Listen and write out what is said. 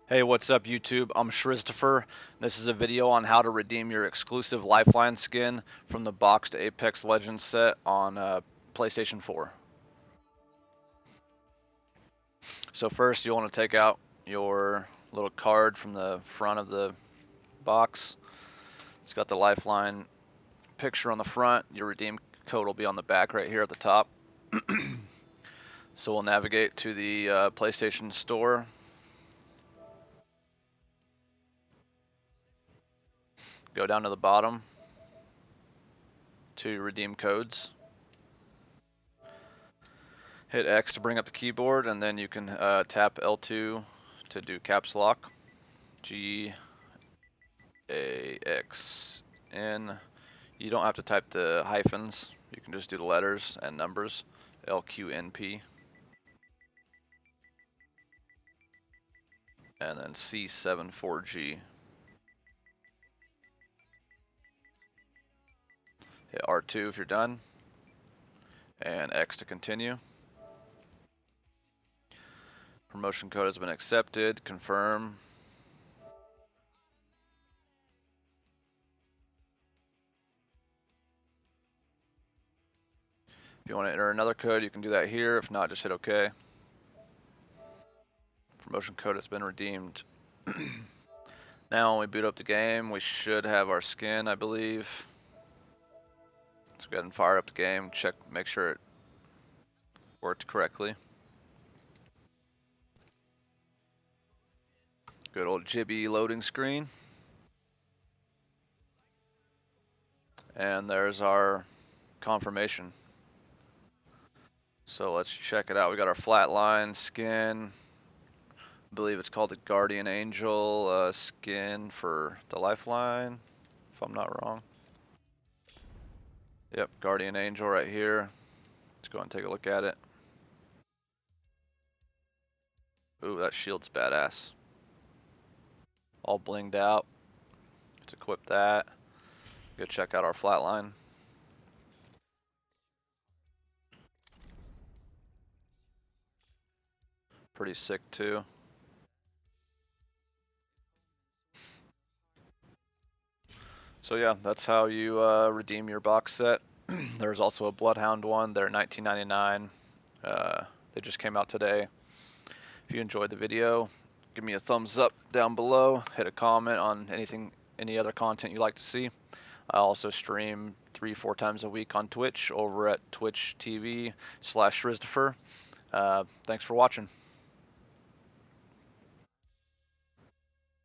Hey, what's up YouTube? I'm Shristofer. This is a video on how to redeem your exclusive Lifeline skin from the boxed Apex Legends set on PlayStation 4. So first you want to take out your little card from the front of the box. It's got the Lifeline picture on the front. Your redeem code will be on the back right here at the top. So we'll navigate to the PlayStation Store. Go down to the bottom to redeem codes. Hit X to bring up the keyboard, and then you can tap L2 to do caps lock. G A X N. You don't have to type the hyphens. You can just do the letters and numbers. LQNP. And then C74G. Hit R2 if you're done. And X to continue. Promotion code has been accepted. Confirm. If you want to enter another code, you can do that here. If not, just hit OK. Promotion code has been redeemed. Now when we boot up the game, we should have our skin, I believe. Let's go ahead and fire up the game, check, make sure it worked correctly. Good old Jibby loading screen. And there's our confirmation. So let's check it out. We got our flatline skin. I believe it's called the Guardian Angel skin for the Lifeline, if I'm not wrong. Yep, Guardian Angel right here. Let's go and take a look at it. Ooh, that shield's badass. All blinged out. Let's equip that. Go check out our flatline. Pretty sick too. So yeah, that's how you redeem your box set. There's also a Bloodhound one. They're $19.99. They just came out today. If you enjoyed the video, give me a thumbs up down below. Hit a comment on any other content you'd like to see. I also stream 3-4 times a week on Twitch over at Twitch TV/Shristofer. Thanks for watching.